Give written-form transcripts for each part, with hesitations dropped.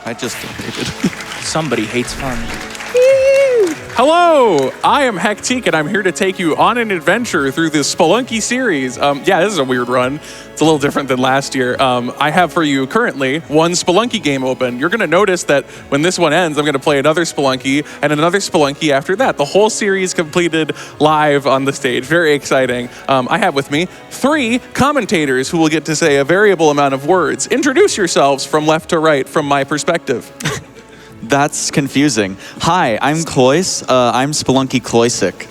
I just donated. Somebody hates fun. Hello, I am Hectique, and I'm here to take you on an adventure through the Spelunky series. Yeah, this is a weird run. It's a little different than last year. I have for you currently one Spelunky game open. You're going to notice that when this one ends, I'm going to play another Spelunky and another Spelunky after that. The whole series completed live on the stage. Very exciting. I have with me 3 commentators who will get to say a variable amount of words. Introduce yourselves from left to right from my perspective. That's confusing. Hi, I'm Cloyce. I'm Spelunky Classic.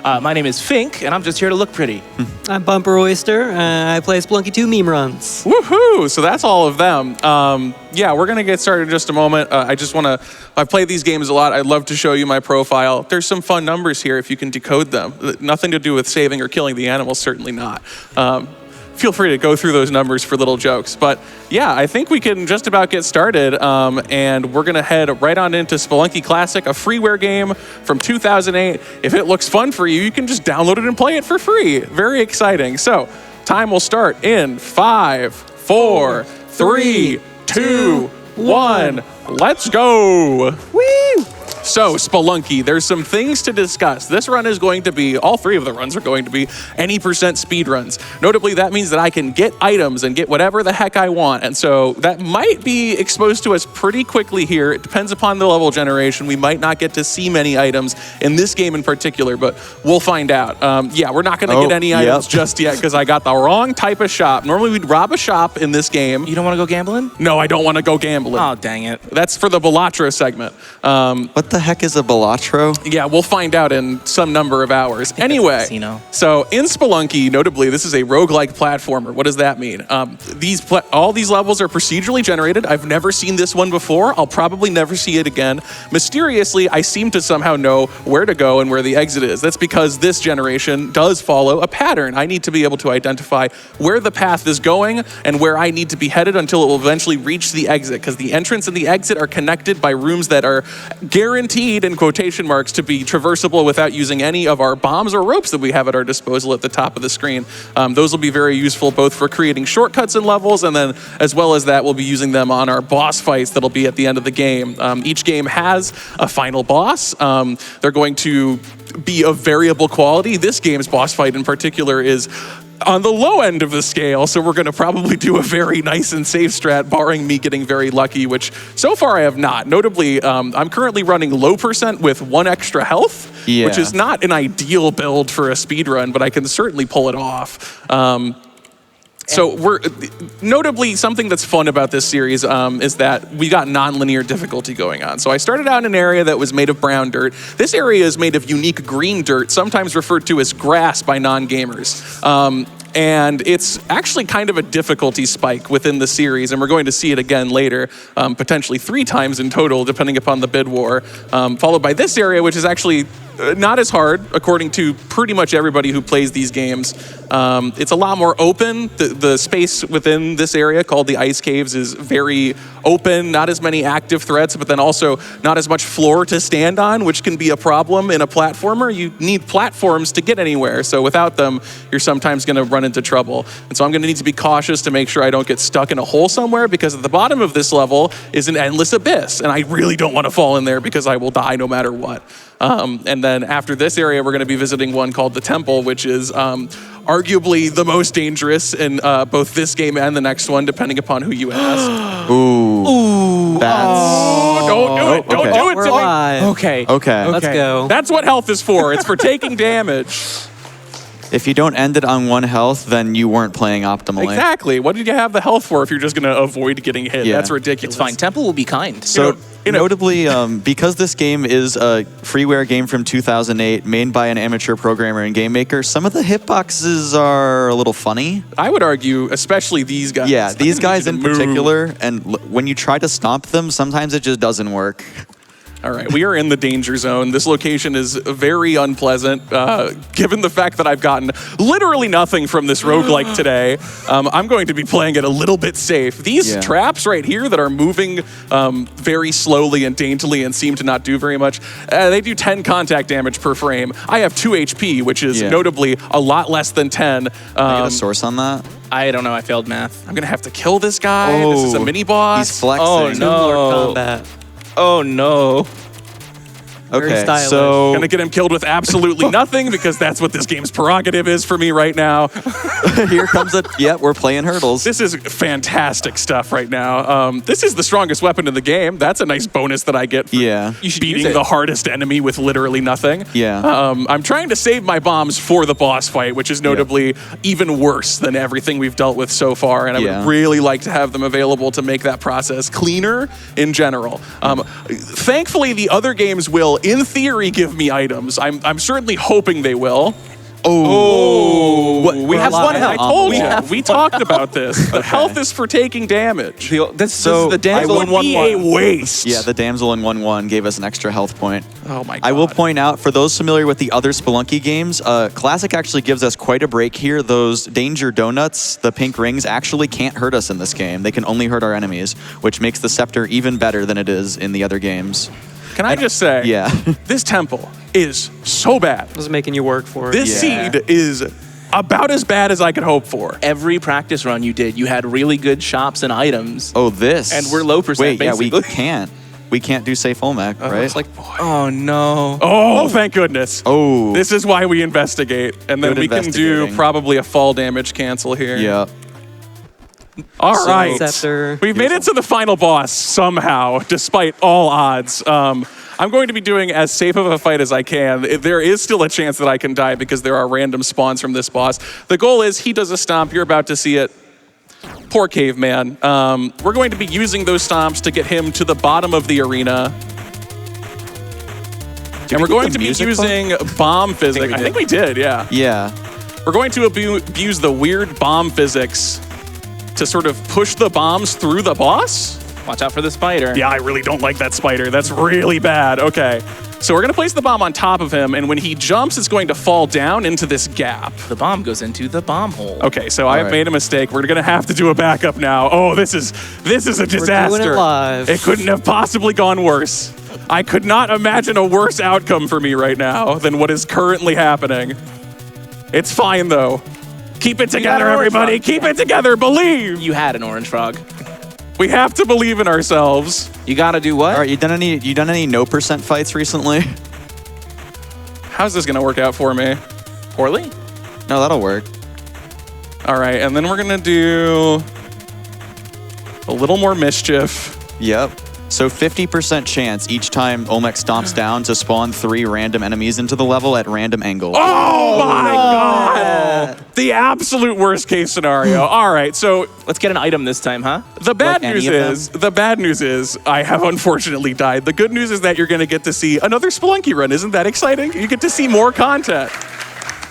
My name is Fink, and I'm just here to look pretty. I'm Bumper Oyster. I play Spelunky 2 meme runs. Woohoo! So that's all of them. Yeah, we're gonna get started in just a moment. I've played these games a lot. I'd love to show you my profile. There's some fun numbers here if you can decode them. Nothing to do with saving or killing the animals, certainly not. Feel free to go through those numbers for little jokes. But yeah, I think we can just about get started. And we're going to head right on into Spelunky Classic, a freeware game from 2008. If it looks fun for you, you can just download it and play it for free. Very exciting. So time will start in 5, 4, 3, 2, 1. Let's go. Woo! So, Spelunky, there's some things to discuss. This run is going to be, all 3 of the runs are going to be any % speed runs. Notably, that means that I can get items and get whatever the heck I want. And so that might be exposed to us pretty quickly here. It depends upon the level generation. We might not get to see many items in this game in particular, but we'll find out. Yeah, we're not going to get any items just yet because I got the wrong type of shop. Normally, we'd rob a shop in this game. You don't want to go gambling? No, I don't want to go gambling. Oh, dang it. That's for the Balatro segment. What the heck is a Balatro? Yeah, we'll find out in some number of hours. Anyway, so in Spelunky, notably, this is a roguelike platformer. What does that mean? All these levels are procedurally generated. I've never seen this one before. I'll probably never see it again. Mysteriously, I seem to somehow know where to go and where the exit is. That's because this generation does follow a pattern. I need to be able to identify where the path is going and where I need to be headed until it will eventually reach the exit, because the entrance and the exit are connected by rooms that are guaranteed, in quotation marks, to be traversable without using any of our bombs or ropes that we have at our disposal at the top of the screen. Those will be very useful both for creating shortcuts in levels, and then as well as that, we'll be using them on our boss fights that'll be at the end of the game. Each game has a final boss. They're going to be of variable quality. This game's boss fight in particular is on the low end of the scale, so we're going to probably do a very nice and safe strat, barring me getting very lucky, which so far I have not. Notably, I'm currently running low % with 1 extra health, which is not an ideal build for a speed run, but I can certainly pull it off. So notably, something that's fun about this series is that we got non-linear difficulty going on. So I started out in an area that was made of brown dirt. This area is made of unique green dirt, sometimes referred to as grass by non-gamers. And it's actually kind of a difficulty spike within the series, and we're going to see it again later, potentially 3 times in total, depending upon the bid war, followed by this area, which is actually not as hard, according to pretty much everybody who plays these games. It's a lot more open. The space within this area, called the Ice Caves, is very open, not as many active threats, but then also not as much floor to stand on, which can be a problem in a platformer. You need platforms to get anywhere, so without them, you're sometimes going to run into trouble. And so I'm going to need to be cautious to make sure I don't get stuck in a hole somewhere, because at the bottom of this level is an endless abyss, and I really don't want to fall in there because I will die no matter what. And then after this area, we're going to be visiting one called the Temple, which is arguably the most dangerous in both this game and the next one, depending upon who you ask. Ooh. That's... Don't do it. Don't do it to me. Okay. Let's go. That's what health is for. It's for taking damage. If you don't end it on 1 health, then you weren't playing optimally. Exactly. What did you have the health for if you're just going to avoid getting hit? That's ridiculous. It's fine. Temple will be kind. So, notably, because this game is a freeware game from 2008, made by an amateur programmer and game maker, some of the hitboxes are a little funny. I would argue, especially these guys. Yeah, these guys in particular, and when you try to stomp them, sometimes it just doesn't work. All right, we are in the danger zone. This location is very unpleasant, given the fact that I've gotten literally nothing from this roguelike today. I'm going to be playing it a little bit safe. These traps right here that are moving very slowly and daintily and seem to not do very much, they do 10 contact damage per frame. I have 2 HP, which is notably a lot less than 10. Can I get a source on that? I don't know. I failed math. I'm going to have to kill this guy. This is a mini-boss. He's flexing. Oh, no. Combat. Oh, no. Okay, stylish. so Gonna get him killed with absolutely nothing because that's what this game's prerogative is for me right now. here comes a, we're playing hurdles. This is fantastic stuff right now. This is the strongest weapon in the game. That's a nice bonus that I get for You should beating use it. the hardest enemy with literally nothing. Yeah. I'm trying to save my bombs for the boss fight, which is notably even worse than everything we've dealt with so far, and I would really like to have them available to make that process cleaner in general. Thankfully, the other games will, in theory, give me items. I'm certainly hoping they will. We have one I health. told you. We talked about this. The health is for taking damage. This is the damsel in Would be a 1-1. waste. Yeah, the damsel in 1-1 gave us an extra health point. Oh my god. I will point out, for those familiar with the other Spelunky games, Classic actually gives us quite a break here. Those danger donuts, the pink rings, actually can't hurt us in this game. They can only hurt our enemies, which makes the scepter even better than it is in the other games. Can I just say, this temple is so bad. I was making you work for it. This seed is about as bad as I could hope for. Every practice run you did, you had really good shops and items. Oh, this. And we're low percent, Wait, basically. we can't. We can't do safe Olmec, right? It's like, oh no. Oh, thank goodness. Oh. This is why we investigate. And then Good we can do investigating. probably a fall damage cancel here. Yeah. All right. Scepter. We've made it to the final boss somehow, despite all odds. I'm going to be doing as safe of a fight as I can. There is still a chance that I can die because there are random spawns from this boss. The goal is he does a stomp. You're about to see it. Poor caveman. We're going to be using those stomps to get him to the bottom of the arena. And we're going to be using bomb physics. I think we did, yeah. Yeah. We're going to abuse the weird bomb physics to sort of push the bombs through the boss. Watch out for the spider. Yeah, I really don't like that spider. That's really bad. Okay. So we're going to place the bomb on top of him, and when he jumps, it's going to fall down into this gap. The bomb goes into the bomb hole. Okay, so I've made a mistake. We're going to have to do a backup now. Oh, this is a disaster. We're doing it live. It couldn't have possibly gone worse. I could not imagine a worse outcome for me right now than what is currently happening. It's fine, though. Keep it together, everybody. Keep it together. Believe. You had an orange frog. We have to believe in ourselves. You gotta do what? All right, you done any no percent fights recently? How's this going to work out for me? Poorly? No, that'll work. All right, and then we're going to do a little more mischief. Yep. So 50% chance each time Olmec stomps down to spawn 3 random enemies into the level at random angles. Oh my god! The absolute worst case scenario. All right, so Let's get an item this time, huh? the bad Like news any of is I have unfortunately died. The good news is that you're going to get to see another Spelunky run. Isn't that exciting? You get to see more content.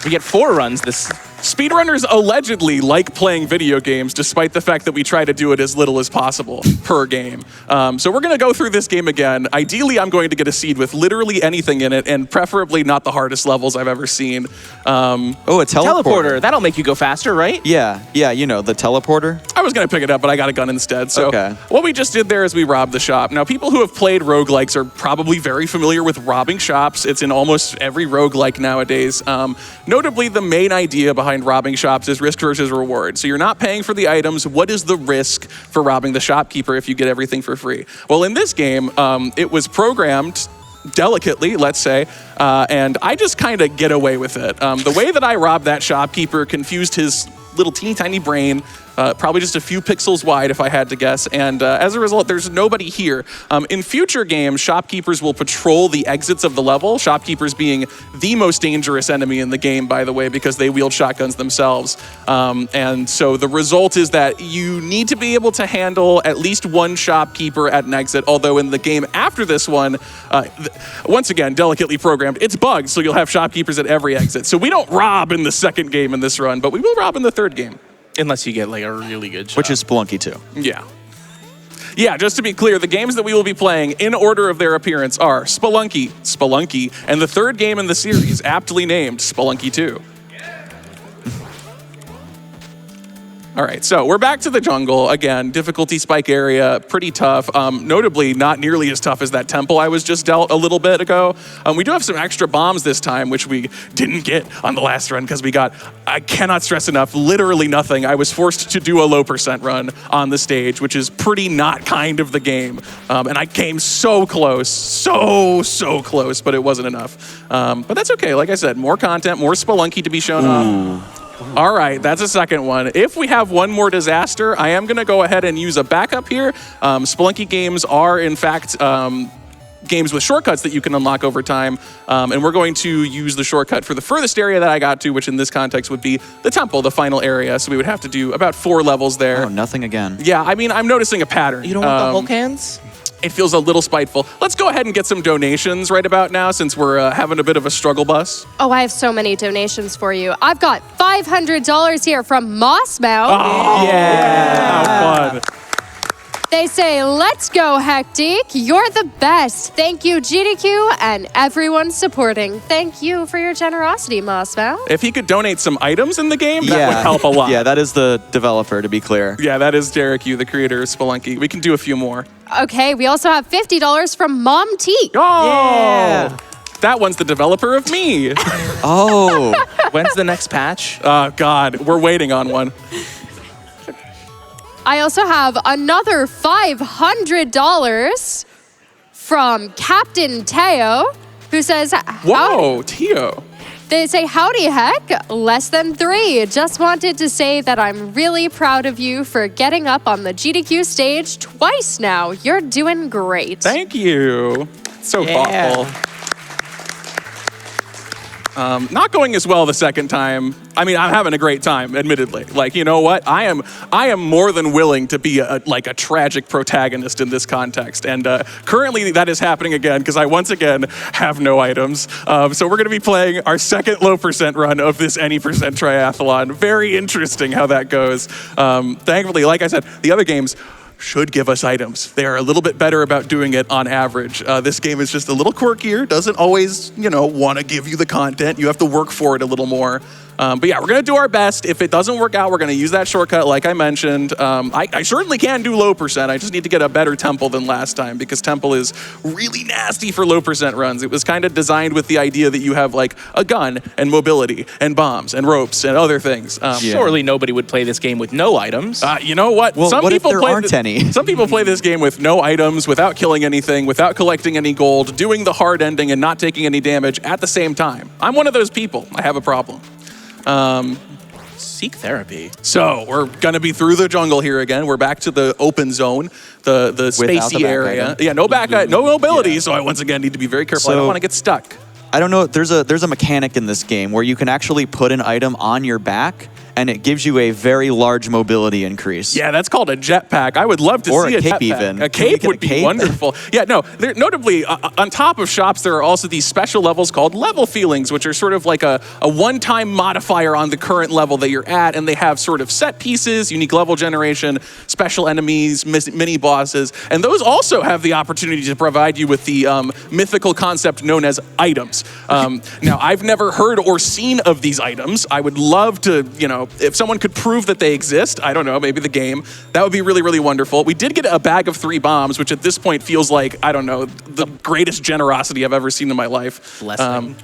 We get 4 runs this. Speedrunners allegedly like playing video games, despite the fact that we try to do it as little as possible per game. So we're going to go through this game again. Ideally, I'm going to get a seed with literally anything in it, and preferably not the hardest levels I've ever seen. Oh, a teleporter. That'll make you go faster, right? Yeah, you know, the teleporter. I was going to pick it up, but I got a gun instead. So Okay. what we just did there is we robbed the shop. Now, people who have played roguelikes are probably very familiar with robbing shops. It's in almost every roguelike nowadays. Notably, the main idea behind robbing shops is risk versus reward. So you're not paying for the items. What is the risk for robbing the shopkeeper if you get everything for free? Well, in this game, it was programmed delicately, let's say, and I just kind of get away with it. The way that I robbed that shopkeeper confused his little teeny tiny brain, probably just a few pixels wide if I had to guess, and as a result, there's nobody here. In future games, shopkeepers will patrol the exits of the level, shopkeepers being the most dangerous enemy in the game, by the way, because they wield shotguns themselves. And so the result is that you need to be able to handle at least one shopkeeper at an exit, although in the game after this one, once again, delicately programmed, it's bugged, so you'll have shopkeepers at every exit. So we don't rob in the second game in this run, but we will rob in the third game. Unless you get like a really good shot. Which is Spelunky 2. Yeah. Yeah, just to be clear, the games that we will be playing in order of their appearance are Spelunky, Spelunky, and the third game in the series, aptly named Spelunky 2. All right, so we're back to the jungle. Again, difficulty spike area, pretty tough. Notably, not nearly as tough as that temple I was just dealt a little bit ago. We do have some extra bombs this time, which we didn't get on the last run because we got, I cannot stress enough, literally nothing. I was forced to do a low percent run on the stage, which is pretty not kind of the game. And I came so close, so close, but it wasn't enough. But that's okay. Like I said, more content, more Spelunky to be shown off. All right, that's a second one. If we have one more disaster, I am going to go ahead and use a backup here. Spelunky games are, in fact, games with shortcuts that you can unlock over time. And we're going to use the shortcut for the furthest area that I got to, which in this context would be the temple, the final area. So we would have to do about 4 levels there. Oh, nothing again. Yeah, I mean, I'm noticing a pattern. You don't want the Hulk hands? It feels a little spiteful. Let's go ahead and get some donations right about now since we're having a bit of a struggle bus. Oh, I have so many donations for you. I've got $500 here from Mossmouth. Oh, yeah. How fun. They say, let's go, Hectic. You're the best. Thank you, GDQ, and everyone supporting. Thank you for your generosity, Mossmouth. If he could donate some items in the game, that would help a lot. Yeah, that is the developer, to be clear. Yeah, that is Derek Yu, the creator of Spelunky. We can do a few more. Okay, we also have $50 from Mom T. Oh! Yeah. That one's the developer of me. Oh. When's the next patch? God, we're waiting on one. I also have another $500 from Captain Teo, who says, Whoa, Teo. They say, howdy heck, less than 3. Just wanted to say that I'm really proud of you for getting up on the GDQ stage twice now. You're doing great. Thank you. So thoughtful. Not going as well the second time. I mean, I'm having a great time, admittedly. Like, you know what? I am more than willing to be a tragic protagonist in this context. And currently that is happening again because I once again have no items. So we're going to be playing our second low percent run of this any percent triathlon. Very interesting how that goes. Thankfully, like I said, the other games should give us items. They are a little bit better about doing it on average. This game is just a little quirkier, doesn't always, want to give you the content. You have to work for it a little more. But yeah, we're going to do our best. If it doesn't work out, we're going to use that shortcut like I mentioned. I certainly can do low percent. I just need to get a better temple than last time because temple is really nasty for low percent runs. It was kind of designed with the idea that you have like a gun and mobility and bombs and ropes and other things. Surely nobody would play this game with no items. You know what? Well, what if there aren't any? Some people play this game with no items, without killing anything, without collecting any gold, doing the hard ending and not taking any damage at the same time. I'm one of those people. I have a problem. Seek therapy. So we're gonna be through the jungle here again. We're back to the open zone, the spacey area. Item. Yeah, no mobility. So I once again need to be very careful. I don't want to get stuck. I don't know. There's a mechanic in this game where you can actually put an item on your back, and it gives you a very large mobility increase. Yeah, that's called a jetpack. I would love to see a cape jetpack. even. A cape would be wonderful. Yeah, no, notably, on top of shops, there are also these special levels called level feelings, which are sort of like a one-time modifier on the current level that you're at, and they have sort of set pieces, unique level generation, special enemies, mini bosses, and those also have the opportunity to provide you with the mythical concept known as items. Now, I've never heard or seen of these items. I would love to, if someone could prove that they exist, I don't know, maybe the game, that would be really, really wonderful. We did get a bag of 3 bombs, which at this point feels like, I don't know, the greatest generosity I've ever seen in my life. Blessing.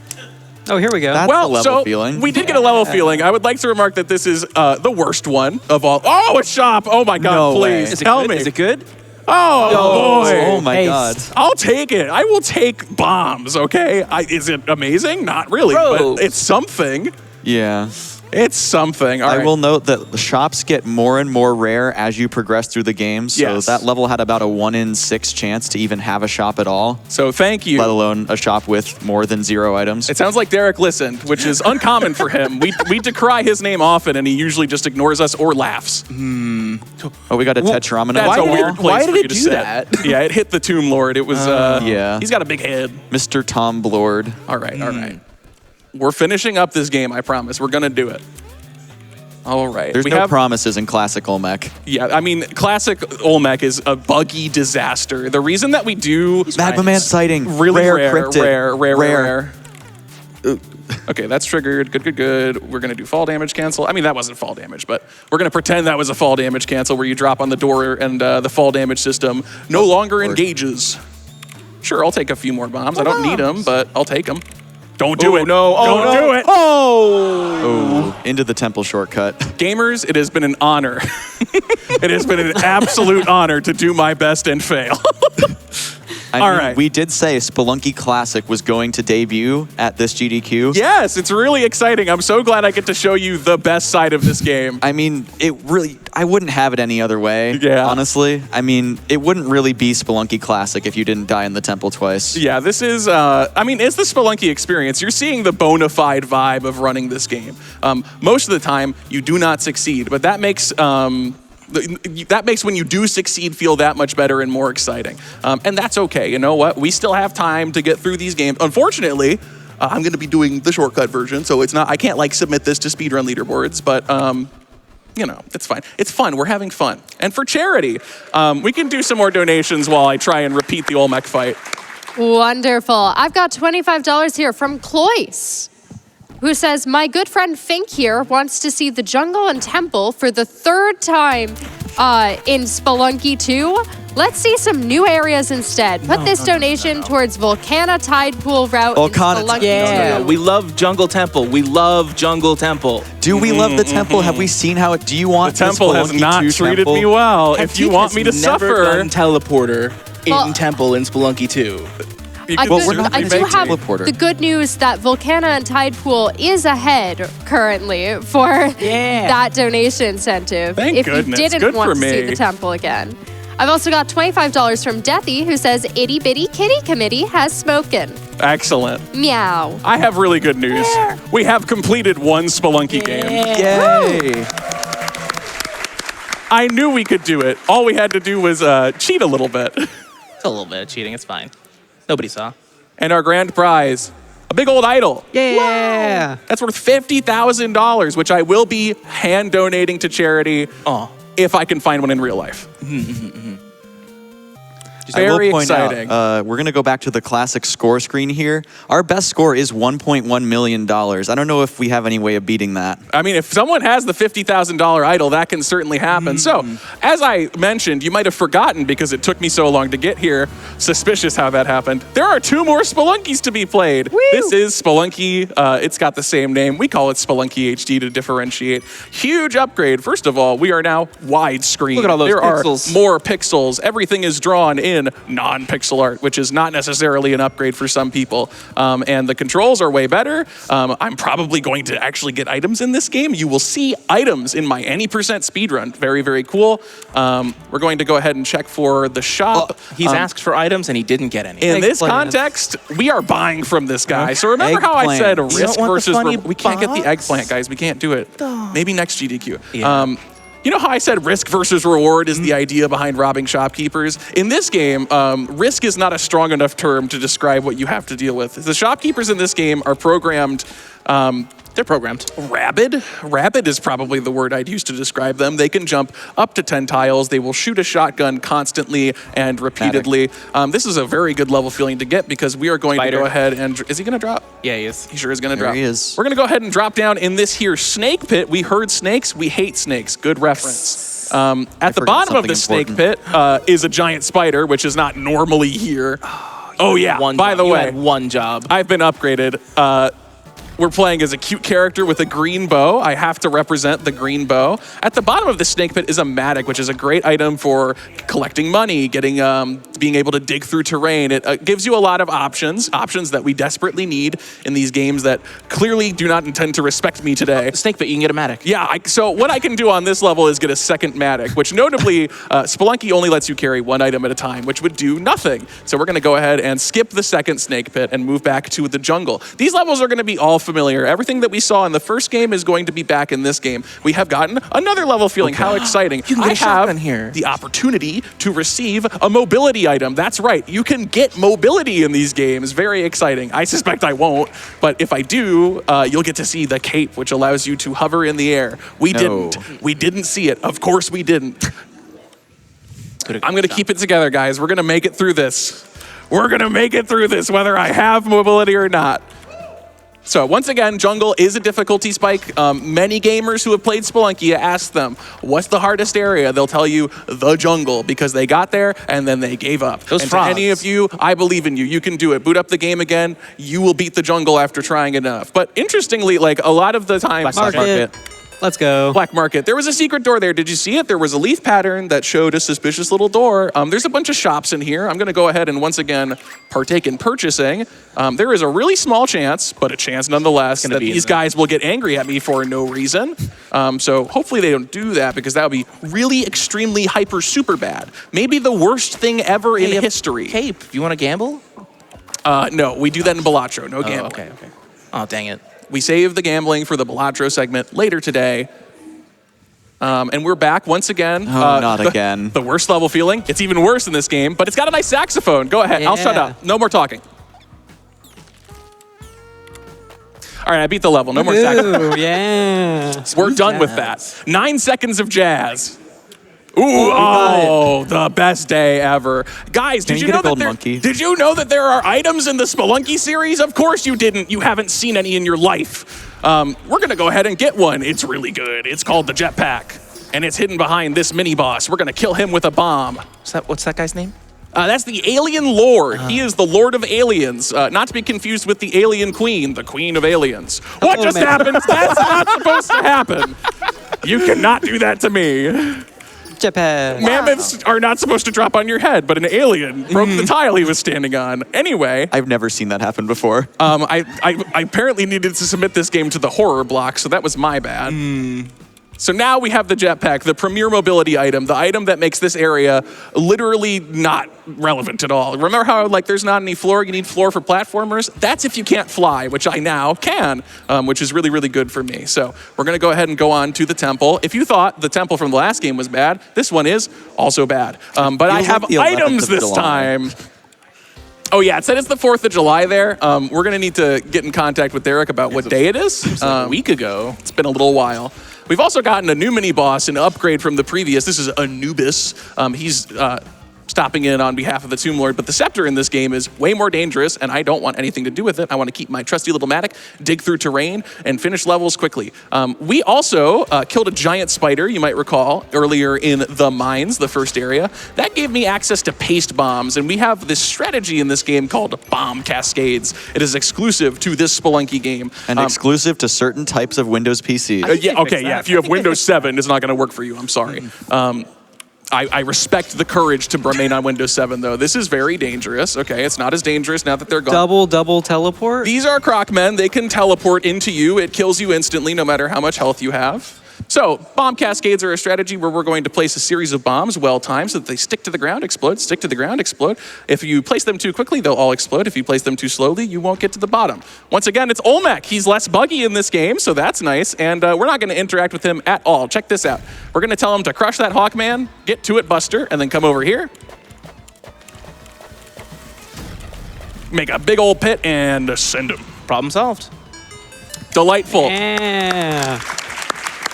Oh, here we go. That's a level feeling. We did get a level feeling. I would like to remark that this is the worst one of all. Oh, a shop! Oh my God, No way. please Is it tell good? me. Is it good? Oh, boy. Oh my God. I'll take it. I will take bombs, okay? Is it amazing? Not really, Robes. but it's something. Yeah. It's something. All I right. will note that the shops get more and more rare as you progress through the game. So Yes. that level had about a 1 in 6 chance to even have a shop at all, So thank you. let alone a shop with more than 0 items. It sounds like Derek listened, which is uncommon for him. We decry his name often, and he usually just ignores us or laughs. Oh, we got a Tetramino. That's a weird place why for did you it to do sit. that? Yeah, it hit the Tomb Lord. It was, Yeah. He's got a big head. Mr. Tom Blord. All right. We're finishing up this game, I promise. We're going to do it. All right. There's no promises in Classic Olmec. Yeah, I mean, Classic Olmec is a buggy disaster. The reason that we do Magma Man sighting. really rare. Rare. Okay, that's triggered. Good. We're gonna do fall damage cancel. I mean, that wasn't fall damage, but we're gonna pretend that was a fall damage cancel where you drop on the door and the fall damage system no longer engages. Sure, I'll take a few more bombs. I don't need them, but I'll take them. Don't do it. No. Don't do it. Oh, into the temple shortcut. Gamers, it has been an honor. It has been an absolute honor to do my best and fail. All right. We did say Spelunky Classic was going to debut at this GDQ. Yes, it's really exciting. I'm so glad I get to show you the best side of this game. I mean, I wouldn't have it any other way, honestly. I mean, it wouldn't really be Spelunky Classic if you didn't die in the temple twice. Yeah, this is, it's the Spelunky experience. You're seeing the bona fide vibe of running this game. Most of the time, you do not succeed, but that makes when you do succeed feel that much better and more exciting. And that's okay. You know what? We still have time to get through these games. Unfortunately, I'm going to be doing the shortcut version, so I can't like submit this to speedrun leaderboards, but it's fine. It's fun. We're having fun. And for charity, we can do some more donations while I try and repeat the Olmec fight. Wonderful. I've got $25 here from Cloyce, who says, my good friend Fink here wants to see the jungle and temple for the 3rd time in Spelunky 2. Let's see some new areas instead. Put this donation towards Volcana Tide Pool route in Spelunky 2. We love Jungle Temple. We love Jungle Temple. Do we love the temple? Have we seen how it? Do you want the temple has not treated me well? If you want me to suffer, done teleporter in temple in Spelunky 2. I do have the good news that Volcana and Tide Pool is ahead currently for that donation incentive. Thank goodness. If you didn't want to see the temple again. I've also got $25 from Deathy, who says, Itty Bitty Kitty Committee has spoken. Excellent. Meow. I have really good news. We have completed one Spelunky game. Yay. I knew we could do it. All we had to do was cheat a little bit. It's a little bit of cheating. It's fine. Nobody saw. And our grand prize, a big old idol. Yeah. That's worth $50,000, which I will be hand donating to charity if I can find one in real life. Very exciting. We're going to go back to the Classic score screen here. Our best score is $1.1 million. I don't know if we have any way of beating that. I mean, if someone has the $50,000 idol, that can certainly happen. So, as I mentioned, you might have forgotten because it took me so long to get here. Suspicious how that happened. There are 2 more Spelunkies to be played. Woo! This is Spelunky. It's got the same name. We call it Spelunky HD to differentiate. Huge upgrade. First of all, we are now widescreen. Look at all those pixels. There are more pixels. Everything is drawn in non-pixel art, which is not necessarily an upgrade for some people. And the controls are way better. I'm probably going to actually get items in this game. You will see items in my any % speedrun. Very, very cool. We're going to go ahead and check for the shop. He's asked for items and he didn't get any. In this context, we are buying from this guy. So remember how I said risk versus... We can't get the eggplant, guys. We can't do it. Maybe next GDQ. Yeah. You know how I said risk versus reward is the idea behind robbing shopkeepers? In this game, risk is not a strong enough term to describe what you have to deal with. The shopkeepers in this game are programmed... They're programmed. Rabid? Rabid is probably the word I'd use to describe them. They can jump up to 10 tiles. They will shoot a shotgun constantly and repeatedly. This is a very good level feeling to get because we are going to go ahead and... Is he going to drop? Yeah, he is. He sure is going to drop. He is. We're going to go ahead and drop down in this here snake pit. We heard snakes. We hate snakes. Good reference. At the bottom of the snake pit is a giant spider, which is not normally here. Oh, yeah. By the way, you had one job. I've been upgraded. We're playing as a cute character with a green bow. I have to represent the green bow. At the bottom of the snake pit is a mattock, which is a great item for collecting money, being able to dig through terrain. It gives you a lot of options that we desperately need in these games that clearly do not intend to respect me today. Snake pit, you can get a mattock. Yeah, so what I can do on this level is get a second mattock, which notably, Spelunky only lets you carry one item at a time, which would do nothing. So we're gonna go ahead and skip the second snake pit and move back to the jungle. These levels are gonna be all familiar. Everything that we saw in the first game is going to be back in this game. We have gotten another level feeling. How exciting. You can get a shotgun here. The opportunity to receive a mobility item. That's right. You can get mobility in these games. Very exciting. I suspect I won't, but if I do, you'll get to see the cape, which allows you to hover in the air. We didn't. We didn't see it. Of course we didn't. I'm going to keep it together, guys. We're going to make it through this. We're going to make it through this, whether I have mobility or not. So once again, jungle is a difficulty spike. Many gamers who have played Spelunky, ask them, what's the hardest area? They'll tell you the jungle, because they got there and then they gave up. Those and frogs. to any of you, I believe in you. You can do it. Boot up the game again. You will beat the jungle after trying enough. But interestingly, like a lot of the time, Market. Let's go. Black Market. There was a secret door there. Did you see it? There was a leaf pattern that showed a suspicious little door. There's a bunch of shops in here. I'm going to go ahead and once again partake in purchasing. There is a really small chance, but a chance nonetheless, that these guys will get angry at me for no reason. So hopefully they don't do that, because that would be really extremely hyper super bad. Maybe the worst thing ever in history. Cape, you want to gamble? No, we do that in Balatro. No gambling. Okay. Oh, dang it. We save the gambling for the Balatro segment later today. And we're back once again. Not again. The worst level feeling. It's even worse in this game, but it's got a nice saxophone. Go ahead. I'll shut up. No more talking. All right, I beat the level. No more saxophone. Ooh, yeah. We're done with that. 9 seconds of jazz. Ooh, the best day ever. Guys, did you know that there are items in the Spelunky series? Of course you didn't. You haven't seen any in your life. We're going to go ahead and get one. It's really good. It's called the jetpack, and it's hidden behind this mini-boss. We're going to kill him with a bomb. What's that guy's name? That's the Alien Lord. He is the Lord of Aliens, not to be confused with the Alien Queen, the Queen of Aliens. What just happened? That's not supposed to happen. You cannot do that to me. Jetpack. Mammoths are not supposed to drop on your head, but an alien broke the tile he was standing on. Anyway. I've never seen that happen before. I apparently needed to submit this game to the horror block, so that was my bad. So now we have the jetpack, the premier mobility item, the item that makes this area literally not relevant at all. Remember how there's not any floor, you need floor for platformers? That's if you can't fly, which I now can, which is really, really good for me. So we're gonna go ahead and go on to the temple. If you thought the temple from the last game was bad, this one is also bad. But I have items this time. Oh yeah, it said it's the 4th of July there. We're gonna need to get in contact with Derek about what day it is. It was like a week ago. It's been a little while. We've also gotten a new mini-boss, an upgrade from the previous. This is Anubis. He's stopping in on behalf of the Tomb Lord, but the scepter in this game is way more dangerous, and I don't want anything to do with it. I want to keep my trusty little Matic, dig through terrain, and finish levels quickly. We also killed a giant spider, you might recall, earlier in the mines, the first area. That gave me access to paste bombs, and we have this strategy in this game called Bomb Cascades. It is exclusive to this Spelunky game. And exclusive to certain types of Windows PCs. Yeah, if you have Windows 7, it's not going to work for you. I'm sorry. I respect the courage to remain on Windows 7, though. This is very dangerous. Okay, it's not as dangerous now that they're gone. Double teleport? These are Crocmen. They can teleport into you. It kills you instantly, no matter how much health you have. So, bomb cascades are a strategy where we're going to place a series of bombs well-timed so that they stick to the ground, explode, stick to the ground, explode. If you place them too quickly, they'll all explode. If you place them too slowly, you won't get to the bottom. Once again, it's Olmec. He's less buggy in this game, so that's nice. And we're not going to interact with him at all. Check this out. We're going to tell him to crush that Hawkman, get to it, Buster, and then come over here. Make a big old pit and send him. Problem solved. Delightful. Yeah.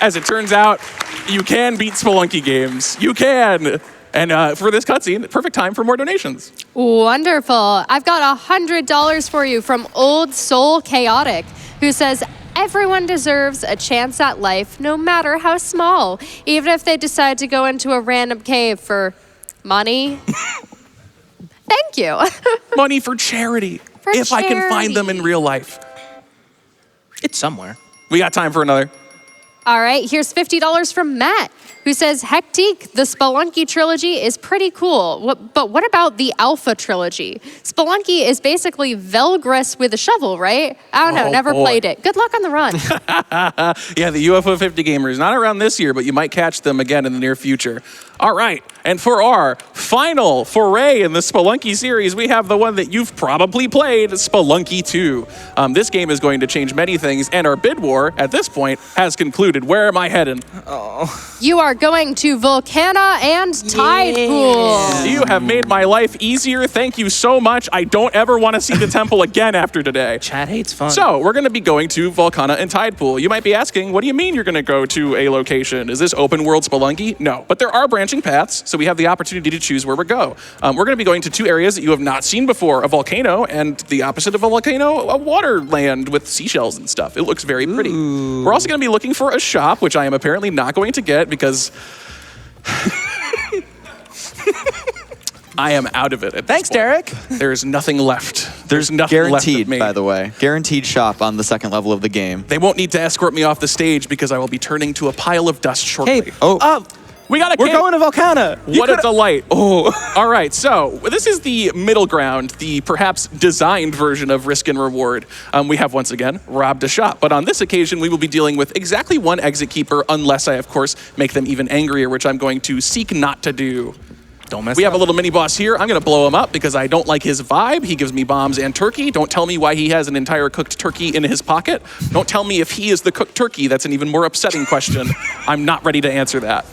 As it turns out, you can beat Spelunky games. You can. And for this cutscene, perfect time for more donations. Wonderful. I've got $100 for you from Old Soul Chaotic, who says, everyone deserves a chance at life, no matter how small, even if they decide to go into a random cave for money. Thank you. Money for charity. If I can find them in real life. It's somewhere. We got time for another. All right, here's $50 from Matt, who says, Hectique, the Spelunky trilogy is pretty cool, but what about the Alpha trilogy? Spelunky is basically Velgris with a shovel, right? I don't know, never played it. Good luck on the run. Yeah, the UFO 50 gamers, not around this year, but you might catch them again in the near future. All right, and for our final foray in the Spelunky series, we have the one that you've probably played, Spelunky 2. This game is going to change many things, and our bid war, at this point, has concluded. Where am I heading? You are going to Volcana and Tide Pool. You have made my life easier. Thank you so much. I don't ever want to see the temple again after today. Chad hates fun. So, we're going to be going to Volcana and Tide Pool. You might be asking, what do you mean you're going to go to a location? Is this open world Spelunky? No, but there are branching paths, so we have the opportunity to choose where we go. We're going to be going to 2 areas that you have not seen before, a volcano and the opposite of a volcano, a water land with seashells and stuff. It looks very pretty. We're also going to be looking for a shop, which I am apparently not going to get because I am out of it at this Thanks, point. Derek. There's nothing left. There's nothing Guaranteed, left of me. by the way. Guaranteed shop on the 2nd level of the game. They won't need to escort me off the stage because I will be turning to a pile of dust shortly. Hey, We got a We're cape. going to Volcana. What a delight. Oh. All right, so this is the middle ground, the perhaps designed version of Risk and Reward. We have, once again, robbed a shop. But on this occasion, we will be dealing with exactly 1 exit keeper, unless I, of course, make them even angrier, which I'm going to seek not to do. Don't mess We up. have a little mini boss here. I'm going to blow him up because I don't like his vibe. He gives me bombs and turkey. Don't tell me why he has an entire cooked turkey in his pocket. Don't tell me if he is the cooked turkey. That's an even more upsetting question. I'm not ready to answer that.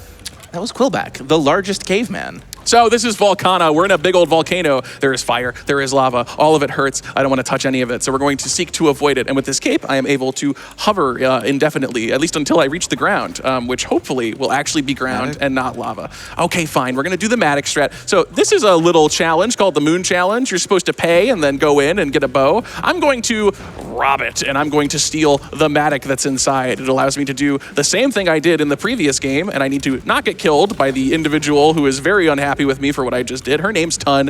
That was Quillback, the largest caveman. So this is Volcana. We're in a big old volcano. There is fire. There is lava. All of it hurts. I don't want to touch any of it. So we're going to seek to avoid it. And with this cape, I am able to hover indefinitely, at least until I reach the ground, which hopefully will actually be ground and not lava. Okay, fine. We're going to do the Matic strat. So this is a little challenge called the Moon Challenge. You're supposed to pay and then go in and get a bow. I'm going to rob it, and I'm going to steal the Matic that's inside. It allows me to do the same thing I did in the previous game, and I need to not get killed by the individual who is very unhappy with me for what I just did. Her name's Tun.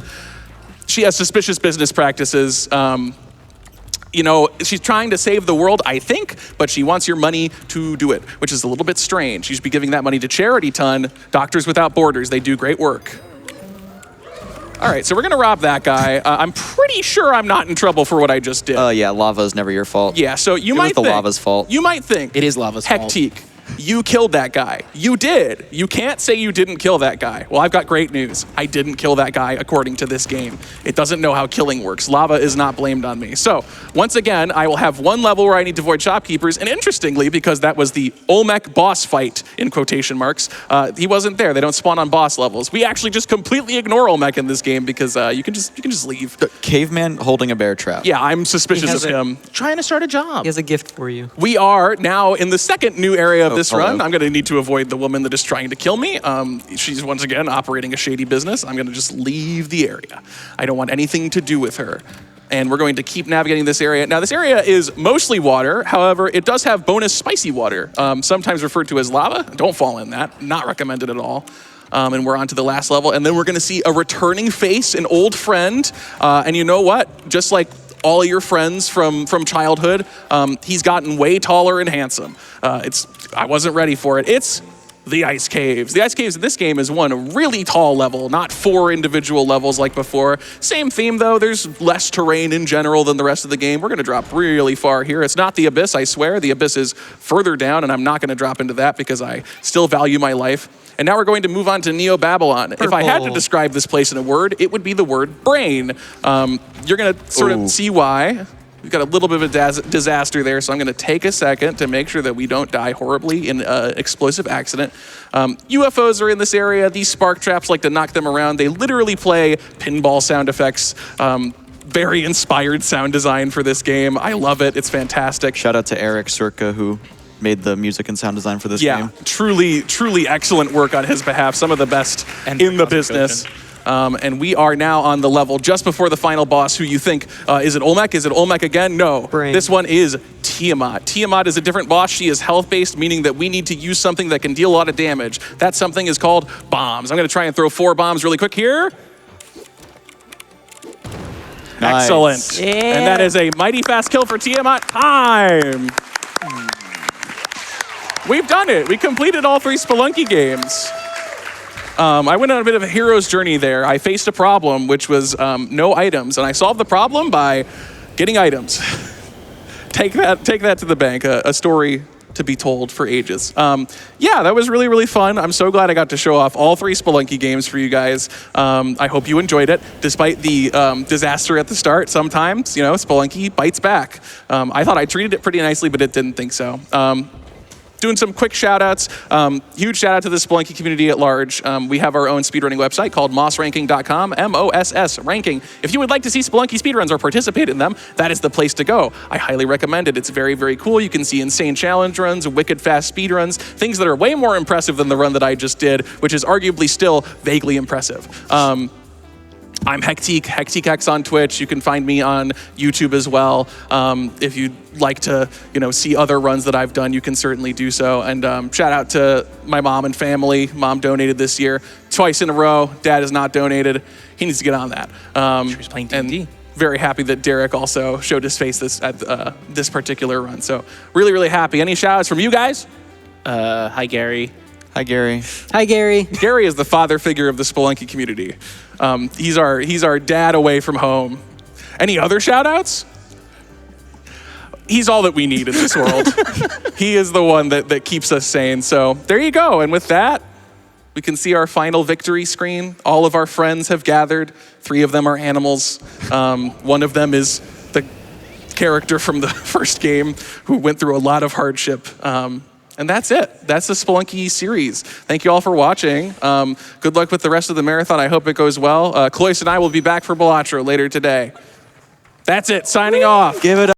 She has suspicious business practices. You know, she's trying to save the world, I think, but she wants your money to do it, which is a little bit strange. You should be giving that money to charity, Tun. Doctors Without Borders, they do great work. All right, so we're gonna rob that guy. I'm pretty sure I'm not in trouble for what I just did. Yeah, lava is never your fault. Yeah, so you It might was the think, lava's fault. You might think It is lava's fault. Hectique, you killed that guy. You did. You can't say you didn't kill that guy. Well, I've got great news. I didn't kill that guy according to this game. It doesn't know how killing works. Lava is not blamed on me. So, once again, I will have 1 level where I need to avoid shopkeepers, and interestingly, because that was the Olmec boss fight, in quotation marks, he wasn't there. They don't spawn on boss levels. We actually just completely ignore Olmec in this game because you can just leave. The caveman holding a bear trap. Yeah, I'm suspicious of him. Trying to start a job. he has a gift for you. We are now in the 2nd new area of this hello. run. I'm going to need to avoid the woman that is trying to kill me. She's once again operating a shady business. I'm going to just leave the area. I don't want anything to do with her. And we're going to keep navigating this area. Now, this area is mostly water. However, it does have bonus spicy water, sometimes referred to as lava. Don't fall in that. Not recommended at all. And we're on to the last level. And then we're going to see a returning face, an old friend. And you know what? Just like all of your friends from childhood, he's gotten way taller and handsome. I wasn't ready for it. It's the Ice Caves. The Ice Caves in this game is 1 really tall level, not 4 individual levels like before. Same theme though, there's less terrain in general than the rest of the game. We're gonna drop really far here. It's not the Abyss, I swear. The Abyss is further down, and I'm not gonna drop into that because I still value my life. And now we're going to move on to Neo Babylon. If I had to describe this place in a word, it would be the word brain. You're gonna sort of see why. We've got a little bit of a disaster there, so I'm gonna take a second to make sure that we don't die horribly in an explosive accident. UFOs are in this area. These spark traps like to knock them around. They literally play pinball sound effects. Very inspired sound design for this game. I love it, it's fantastic. Shout out to Eric Circa, who made the music and sound design for this game. Truly excellent work on his behalf. Some of the best in the business. And we are now on the level just before the final boss, who you think, is it Olmec? Is it Olmec again? No. Brain. This one is Tiamat. Tiamat is a different boss. She is health-based, meaning that we need to use something that can deal a lot of damage. That something is called bombs. I'm going to try and throw 4 bombs really quick here. Nice. Excellent. Yeah. And that is a mighty fast kill for Tiamat. Time. We've done it. We completed all 3 Spelunky games. I went on a bit of a hero's journey there. I faced a problem, which was no items, and I solved the problem by getting items. Take that to the bank. A story to be told for ages. Yeah, that was really, really fun. I'm so glad I got to show off all 3 Spelunky games for you guys. I hope you enjoyed it. Despite the disaster at the start, sometimes, you know, Spelunky bites back. I thought I treated it pretty nicely, but it didn't think so. Doing some quick shout outs. Huge shout out to the Spelunky community at large. We have our own speedrunning website called mossranking.com, MOSS ranking. If you would like to see Spelunky speedruns or participate in them, that is the place to go. I highly recommend it. It's very, very cool. You can see insane challenge runs, wicked fast speedruns, things that are way more impressive than the run that I just did, which is arguably still vaguely impressive. I'm Hectique, HectiqueX on Twitch. You can find me on YouTube as well. If you'd like to, you know, see other runs that I've done, you can certainly do so. And shout out to my mom and family. Mom donated this year twice in a row. Dad has not donated. He needs to get on that. She was playing D&D. Very happy that Derek also showed his face at this particular run. So really, really happy. Any shout outs from you guys? Hi, Gary. Hi, Gary. Hi, Gary. Gary is the father figure of the Spelunky community. He's our dad away from home. Any other shout outs? He's all that we need in this world. He is the one that keeps us sane. So there you go. And with that, we can see our final victory screen. All of our friends have gathered. 3 of them are animals. One of them is the character from the first game who went through a lot of hardship. And that's it. That's the Spelunky series. Thank you all for watching. Good luck with the rest of the marathon. I hope it goes well. Cloyce and I will be back for Balatro later today. That's it. Signing off. Give it up.